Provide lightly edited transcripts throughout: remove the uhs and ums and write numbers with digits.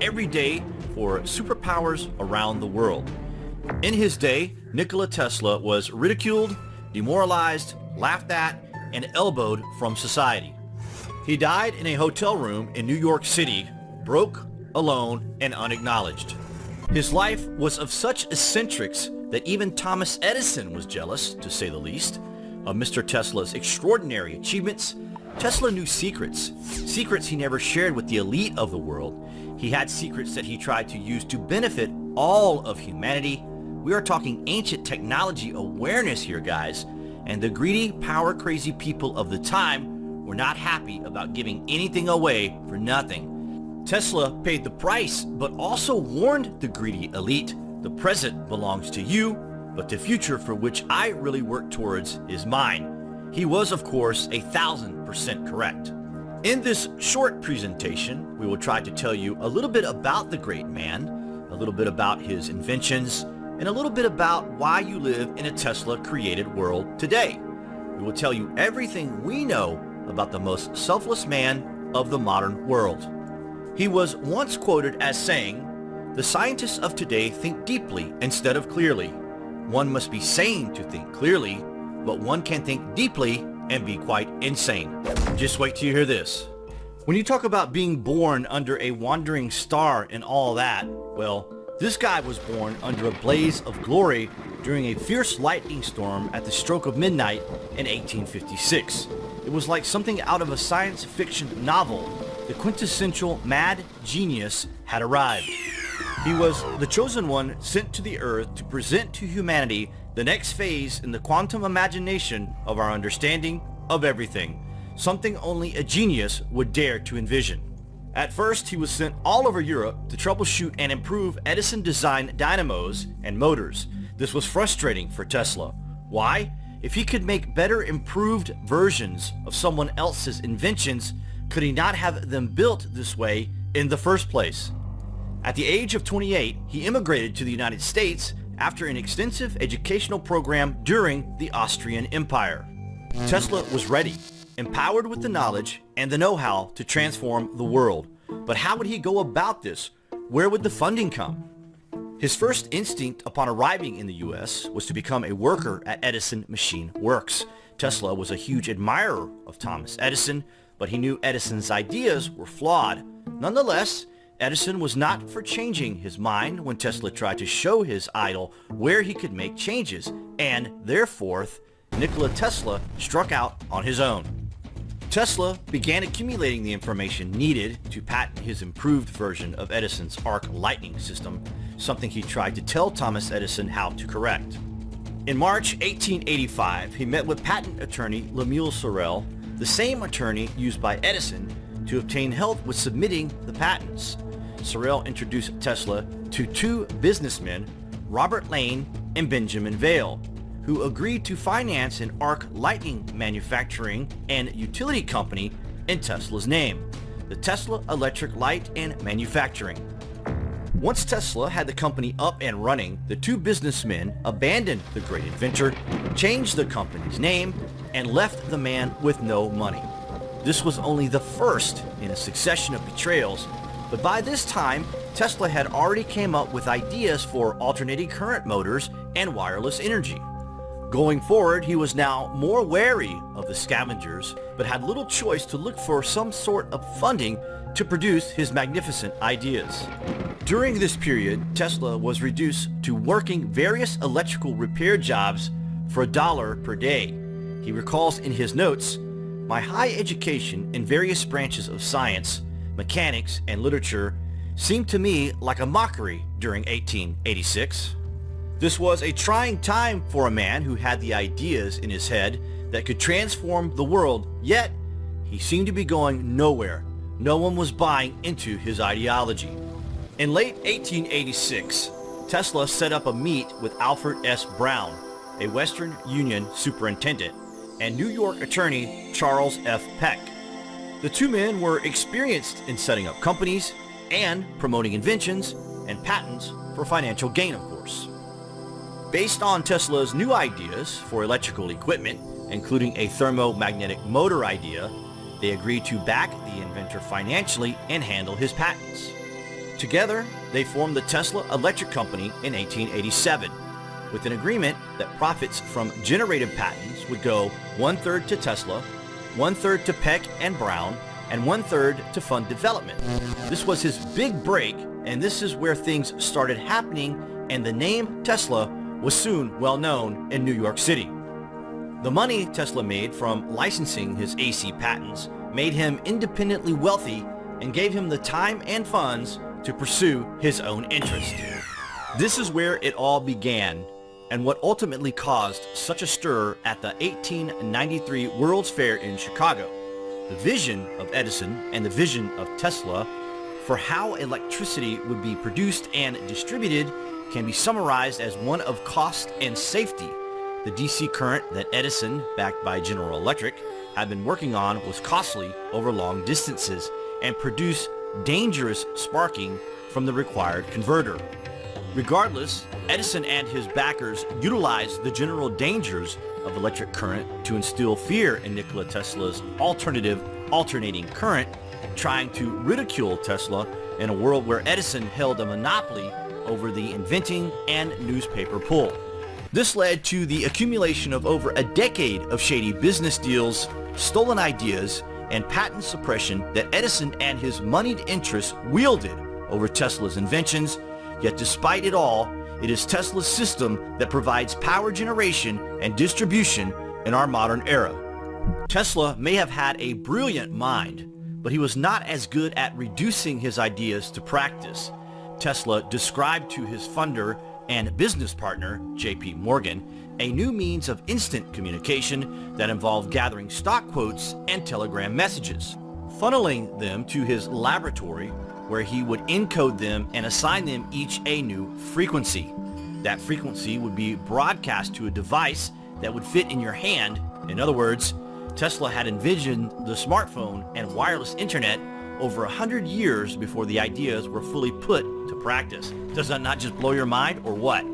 every day for superpowers around the world. In his day, Nikola Tesla was ridiculed, demoralized, laughed at, and elbowed from society. He died in a hotel room in New York City, broke, alone, and unacknowledged. His life was of such eccentrics that even Thomas Edison was jealous, to say the least, of Mr. Tesla's extraordinary achievements. Tesla knew secrets he never shared with the elite of the world. He had secrets that he tried to use to benefit all of humanity. We are talking ancient technology awareness here, guys, and the greedy, power-crazy people of the time were not happy about giving anything away for nothing. Tesla paid the price, but also warned the greedy elite, the present belongs to you, but the future for which I really work towards is mine. He was, of course, 1,000% correct. In this short presentation, we will try to tell you a little bit about the great man, a little bit about his inventions, and a little bit about why you live in a Tesla-created world today. We will tell you everything we know about the most selfless man of the modern world. He was once quoted as saying, "The scientists of today think deeply instead of clearly. One must be sane to think clearly, but one can think deeply and be quite insane." Just wait till you hear this. When you talk about being born under a wandering star and all that, well, this guy was born under a blaze of glory during a fierce lightning storm at the stroke of midnight in 1856. It was like something out of a science fiction novel. The quintessential mad genius had arrived. He was the chosen one sent to the earth to present to humanity the next phase in the quantum imagination of our understanding of everything, something only a genius would dare to envision. At first, he was sent all over Europe to troubleshoot and improve Edison-designed dynamos and motors. This was frustrating for Tesla. Why? If he could make better improved versions of someone else's inventions, could he not have them built this way in the first place? At the age of 28, he immigrated to the United States after an extensive educational program during the Austrian Empire. Tesla was ready, empowered with the knowledge and the know-how to transform the world. But how would he go about this? Where would the funding come? His first instinct upon arriving in the US was to become a worker at Edison Machine Works. Tesla was a huge admirer of Thomas Edison, but he knew Edison's ideas were flawed. Nonetheless, Edison was not for changing his mind when Tesla tried to show his idol where he could make changes, and therefore, Nikola Tesla struck out on his own. Tesla began accumulating the information needed to patent his improved version of Edison's arc lightning system, something he tried to tell Thomas Edison how to correct. In March 1885, he met with patent attorney Lemuel Sorel, the same attorney used by Edison, to obtain help with submitting the patents. Sorel introduced Tesla to two businessmen, Robert Lane and Benjamin Vail, who agreed to finance an arc lightning manufacturing and utility company in Tesla's name, the Tesla Electric Light and Manufacturing. Once Tesla had the company up and running, the two businessmen abandoned the great inventor, changed the company's name, and left the man with no money. This was only the first in a succession of betrayals, but by this time, Tesla had already came up with ideas for alternating current motors and wireless energy. Going forward, he was now more wary of the scavengers, but had little choice to look for some sort of funding to produce his magnificent ideas. During this period, Tesla was reduced to working various electrical repair jobs for $1 per day. He recalls in his notes, "My high education in various branches of science, mechanics, and literature seemed to me like a mockery during 1886. This was a trying time for a man who had the ideas in his head that could transform the world, yet he seemed to be going nowhere. No one was buying into his ideology. In late 1886, Tesla set up a meet with Alfred S. Brown, a Western Union superintendent, and New York attorney Charles F. Peck. The two men were experienced in setting up companies and promoting inventions and patents for financial gain, of course. Based on Tesla's new ideas for electrical equipment, including a thermomagnetic motor idea, they agreed to back the inventor financially and handle his patents. Together, they formed the Tesla Electric Company in 1887, with an agreement that profits from generated patents would go 1/3 to Tesla, 1/3 to Peck and Brown, and 1/3 to fund development. This was his big break, and this is where things started happening, and the name Tesla was soon well known in New York City. The money Tesla made from licensing his AC patents made him independently wealthy and gave him the time and funds to pursue his own interest. This is where it all began, and what ultimately caused such a stir at the 1893 World's Fair in Chicago. The vision of Edison and the vision of Tesla for how electricity would be produced and distributed can be summarized as one of cost and safety. The DC current that Edison, backed by General Electric, had been working on was costly over long distances and produced dangerous sparking from the required converter. Regardless, Edison and his backers utilized the general dangers of electric current to instill fear in Nikola Tesla's alternative alternating current, trying to ridicule Tesla in a world where Edison held a monopoly over the inventing and newspaper pull. This led to the accumulation of over a decade of shady business deals, stolen ideas, and patent suppression that Edison and his moneyed interests wielded over Tesla's inventions. Yet despite it all, it is Tesla's system that provides power generation and distribution in our modern era. Tesla may have had a brilliant mind, but he was not as good at reducing his ideas to practice. Tesla described to his funder and business partner, J.P. Morgan, a new means of instant communication that involved gathering stock quotes and telegram messages, funneling them to his laboratory where he would encode them and assign them each a new frequency. That frequency would be broadcast to a device that would fit in your hand. In other words, Tesla had envisioned the smartphone and wireless internet over 100 years before the ideas were fully put to practice. Does that not just blow your mind, or what?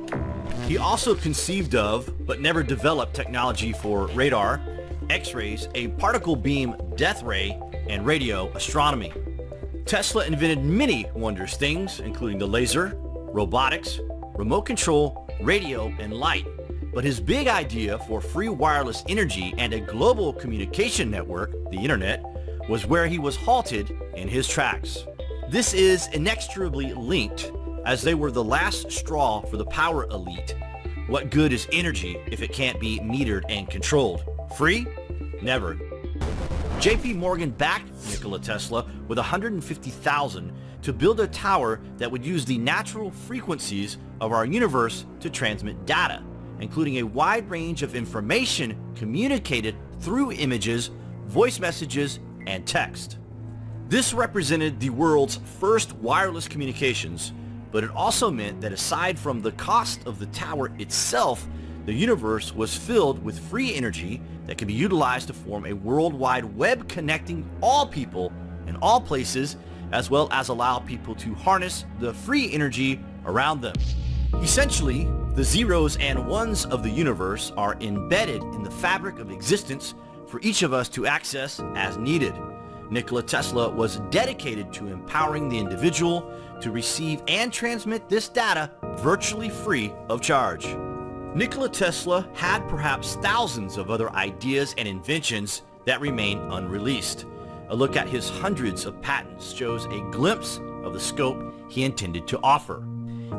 He also conceived of, but never developed technology for radar, X-rays, a particle beam death ray, and radio astronomy. Tesla invented many wondrous things, including the laser, robotics, remote control, radio, and light. But his big idea for free wireless energy and a global communication network, the internet, was where he was halted in his tracks. This is inextricably linked, as they were the last straw for the power elite. What good is energy if it can't be metered and controlled? Free? Never. J.P. Morgan backed Nikola Tesla with $150,000 to build a tower that would use the natural frequencies of our universe to transmit data, including a wide range of information communicated through images, voice messages, and text. This represented the world's first wireless communications, but it also meant that aside from the cost of the tower itself, the universe was filled with free energy that could be utilized to form a worldwide web connecting all people in all places, as well as allow people to harness the free energy around them. Essentially, the zeros and ones of the universe are embedded in the fabric of existence for each of us to access as needed. Nikola Tesla was dedicated to empowering the individual to receive and transmit this data virtually free of charge. Nikola Tesla had perhaps thousands of other ideas and inventions that remain unreleased. A look at his hundreds of patents shows a glimpse of the scope he intended to offer.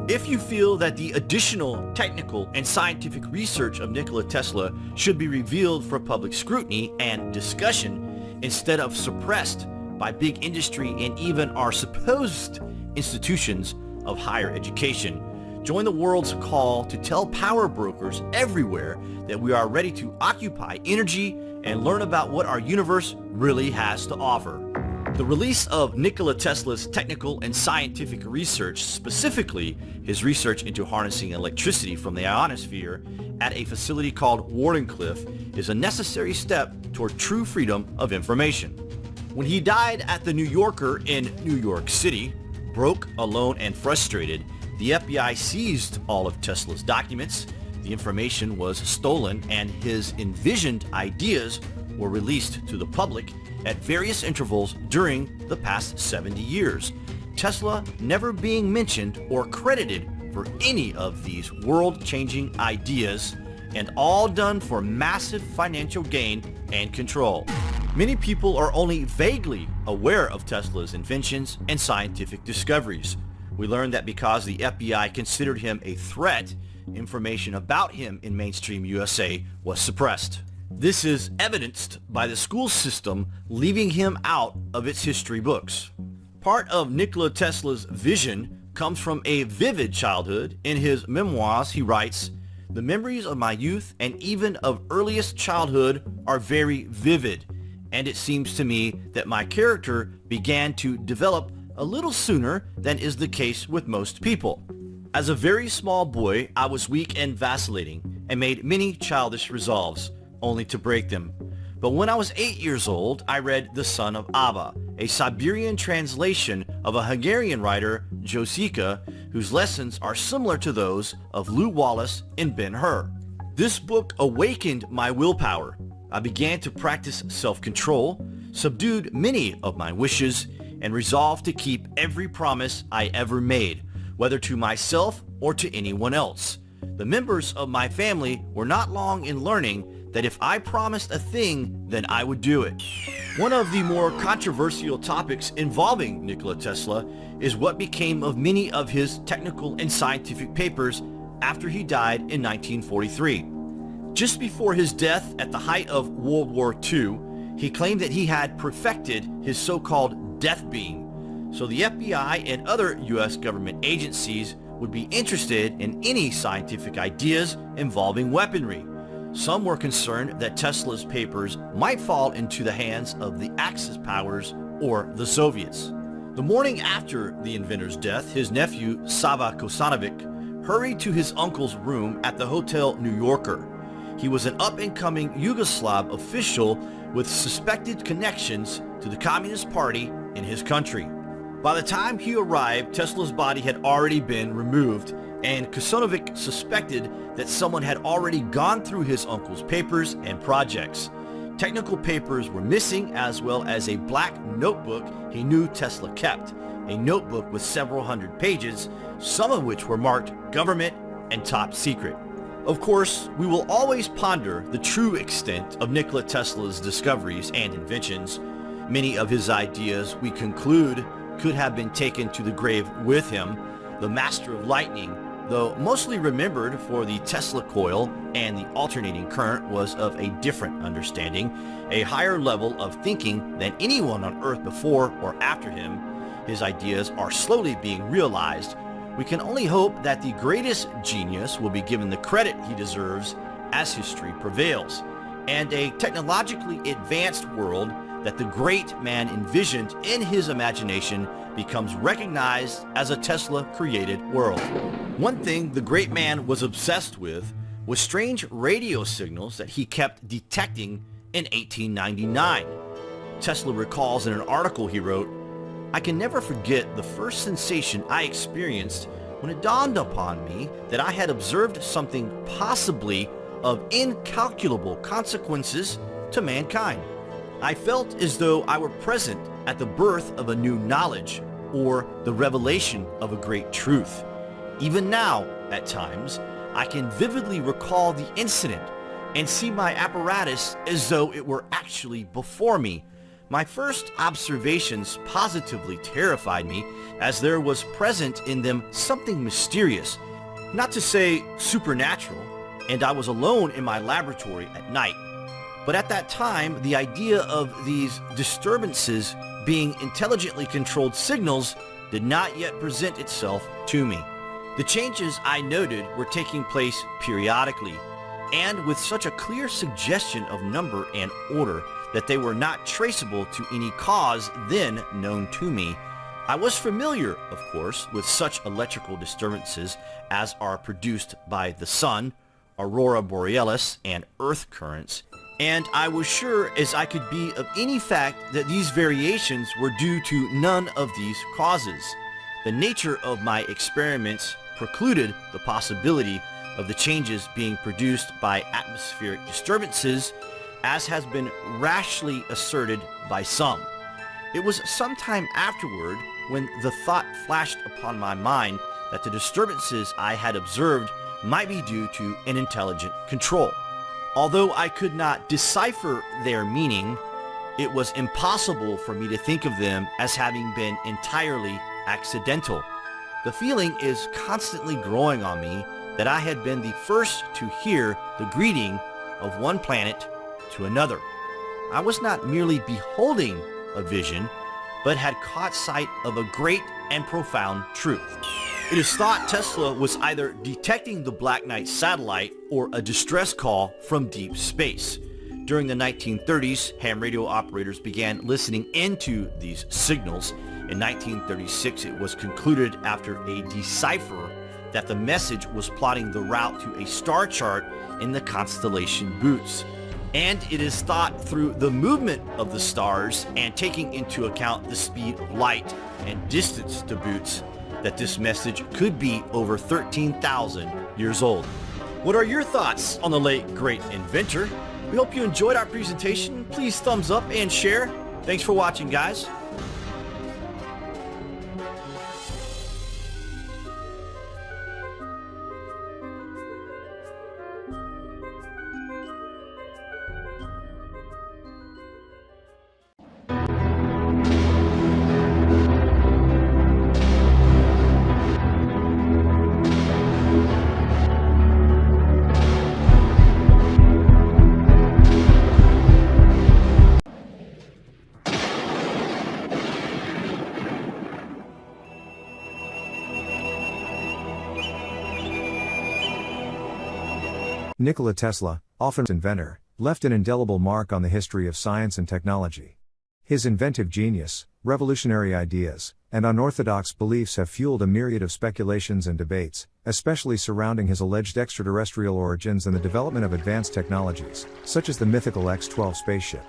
If you feel that the additional technical and scientific research of Nikola Tesla should be revealed for public scrutiny and discussion instead of suppressed by big industry and even our supposed institutions of higher education, join the world's call to tell power brokers everywhere that we are ready to occupy energy and learn about what our universe really has to offer. The release of Nikola Tesla's technical and scientific research, specifically his research into harnessing electricity from the ionosphere at a facility called Wardenclyffe, is a necessary step toward true freedom of information. When he died at the New Yorker in New York City, broke, alone, and frustrated, the FBI seized all of Tesla's documents. The information was stolen and his envisioned ideas were released to the public at various intervals during the past 70 years. Tesla never being mentioned or credited for any of these world-changing ideas, and all done for massive financial gain and control. Many people are only vaguely aware of Tesla's inventions and scientific discoveries. We learned that because the FBI considered him a threat, information about him in mainstream USA was suppressed. This is evidenced by the school system leaving him out of its history books. Part of Nikola Tesla's vision comes from a vivid childhood. In his memoirs, he writes, "The memories of my youth and even of earliest childhood are very vivid, and it seems to me that my character began to develop a little sooner than is the case with most people. As a very small boy, I was weak and vacillating, and made many childish resolves, only to break them. But when I was 8 years old, I read The Son of Abba, a Siberian translation of a Hungarian writer, Josika, whose lessons are similar to those of Lew Wallace in Ben-Hur. This book awakened my willpower. I began to practice self-control, subdued many of my wishes, and resolved to keep every promise I ever made, whether to myself or to anyone else. The members of my family were not long in learning that if I promised a thing, then I would do it." One of the more controversial topics involving Nikola Tesla is what became of many of his technical and scientific papers after he died in 1943. Just before his death at the height of World War II, he claimed that he had perfected his so-called death beam, so the FBI and other U.S. government agencies would be interested in any scientific ideas involving weaponry. Some were concerned that Tesla's papers might fall into the hands of the Axis powers or the Soviets. The morning after the inventor's death, his nephew, Sava Kosanovic, hurried to his uncle's room at the Hotel New Yorker. He was an up-and-coming Yugoslav official with suspected connections to the Communist Party in his country. By the time he arrived, Tesla's body had already been removed, and Kosanovic suspected that someone had already gone through his uncle's papers and projects. Technical papers were missing, as well as a black notebook he knew Tesla kept, a notebook with several hundred pages, some of which were marked government and top secret. Of course, we will always ponder the true extent of Nikola Tesla's discoveries and inventions. Many of his ideas, we conclude, could have been taken to the grave with him. The master of lightning, though mostly remembered for the Tesla coil and the alternating current, was of a different understanding, a higher level of thinking than anyone on Earth before or after him. His ideas are slowly being realized. We can only hope that the greatest genius will be given the credit he deserves as history prevails, and a technologically advanced world that the great man envisioned in his imagination becomes recognized as a Tesla-created world. One thing the great man was obsessed with was strange radio signals that he kept detecting in 1899. Tesla recalls in an article he wrote, "I can never forget the first sensation I experienced when it dawned upon me that I had observed something possibly of incalculable consequences to mankind. I felt as though I were present at the birth of a new knowledge or the revelation of a great truth. Even now, at times, I can vividly recall the incident and see my apparatus as though it were actually before me. My first observations positively terrified me, as there was present in them something mysterious, not to say supernatural, and I was alone in my laboratory at night. But at that time, the idea of these disturbances being intelligently controlled signals did not yet present itself to me. The changes I noted were taking place periodically, and with such a clear suggestion of number and order that they were not traceable to any cause then known to me. I was familiar, of course, with such electrical disturbances as are produced by the sun, aurora borealis, and earth currents, and I was sure as I could be of any fact that these variations were due to none of these causes. The nature of my experiments precluded the possibility of the changes being produced by atmospheric disturbances, as has been rashly asserted by some. It was some time afterward when the thought flashed upon my mind that the disturbances I had observed might be due to an intelligent control. Although I could not decipher their meaning, it was impossible for me to think of them as having been entirely accidental. The feeling is constantly growing on me that I had been the first to hear the greeting of one planet to another. I was not merely beholding a vision, but had caught sight of a great and profound truth. It is thought Tesla was either detecting the Black Knight satellite or a distress call from deep space. During the 1930s, ham radio operators began listening into these signals. In 1936, it was concluded after a decipher that the message was plotting the route to a star chart in the constellation Bootes. And it is thought through the movement of the stars and taking into account the speed of light and distance to Bootes that this message could be over 13,000 years old. What are your thoughts on the late great inventor? We hope you enjoyed our presentation. Please thumbs up and share. Thanks for watching, guys. Nikola Tesla, often inventor, left an indelible mark on the history of science and technology. His inventive genius, revolutionary ideas, and unorthodox beliefs have fueled a myriad of speculations and debates, especially surrounding his alleged extraterrestrial origins and the development of advanced technologies, such as the mythical X-12 spaceship.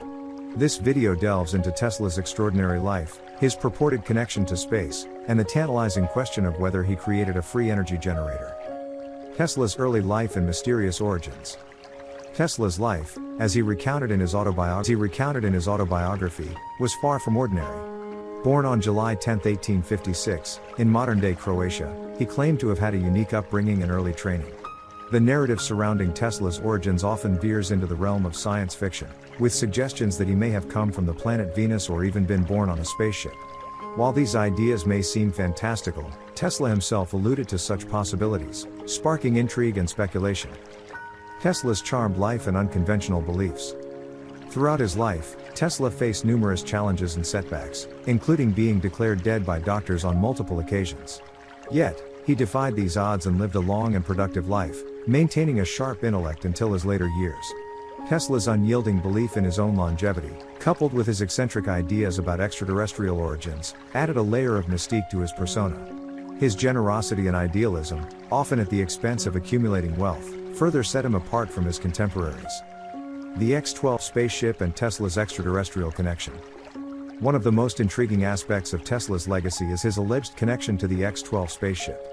This video delves into Tesla's extraordinary life, his purported connection to space, and the tantalizing question of whether he created a free energy generator. Tesla's early life and mysterious origins. Tesla's life, as he recounted in his autobiography, was far from ordinary. Born on July 10, 1856, in modern-day Croatia, he claimed to have had a unique upbringing and early training. The narrative surrounding Tesla's origins often veers into the realm of science fiction, with suggestions that he may have come from the planet Venus or even been born on a spaceship. While these ideas may seem fantastical, Tesla himself alluded to such possibilities, sparking intrigue and speculation. Tesla's charmed life and unconventional beliefs. Throughout his life, Tesla faced numerous challenges and setbacks, including being declared dead by doctors on multiple occasions. Yet, he defied these odds and lived a long and productive life, maintaining a sharp intellect until his later years. Tesla's unyielding belief in his own longevity, coupled with his eccentric ideas about extraterrestrial origins, added a layer of mystique to his persona. His generosity and idealism, often at the expense of accumulating wealth, further set him apart from his contemporaries. The X-12 spaceship and Tesla's extraterrestrial connection. One of the most intriguing aspects of Tesla's legacy is his alleged connection to the X-12 spaceship.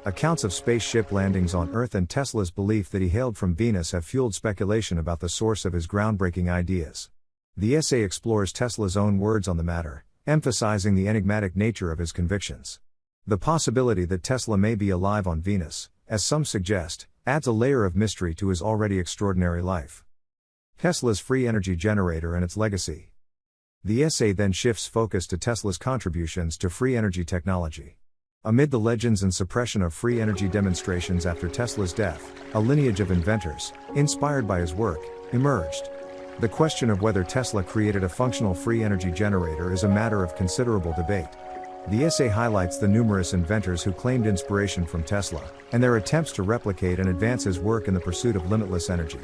Accounts of spaceship landings on Earth and Tesla's belief that he hailed from Venus have fueled speculation about the source of his groundbreaking ideas. The essay explores Tesla's own words on the matter, emphasizing the enigmatic nature of his convictions. The possibility that Tesla may be alive on Venus, as some suggest, adds a layer of mystery to his already extraordinary life. Tesla's free energy generator and its legacy. The essay then shifts focus to Tesla's contributions to free energy technology. Amid the legends and suppression of free energy demonstrations after Tesla's death, a lineage of inventors, inspired by his work, emerged. The question of whether Tesla created a functional free energy generator is a matter of considerable debate. The essay highlights the numerous inventors who claimed inspiration from Tesla, and their attempts to replicate and advance his work in the pursuit of limitless energy.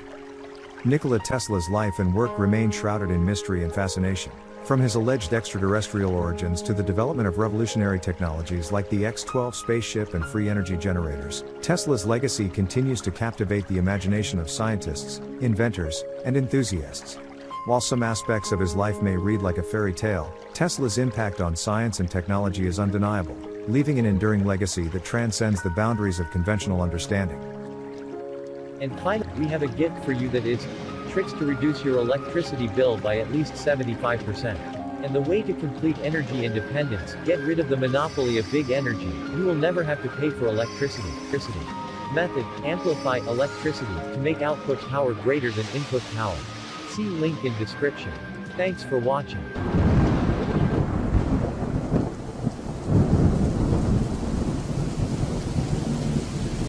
Nikola Tesla's life and work remain shrouded in mystery and fascination. From his alleged extraterrestrial origins to the development of revolutionary technologies like the X-12 spaceship and free energy generators, Tesla's legacy continues to captivate the imagination of scientists, inventors, and enthusiasts. While some aspects of his life may read like a fairy tale, Tesla's impact on science and technology is undeniable, leaving an enduring legacy that transcends the boundaries of conventional understanding. And finally, we have a gift for you that is tricks to reduce your electricity bill by at least 75%. And the way to complete energy independence, get rid of the monopoly of big energy, you will never have to pay for electricity. Method, amplify electricity, to make output power greater than input power. See link in description. Thanks for watching.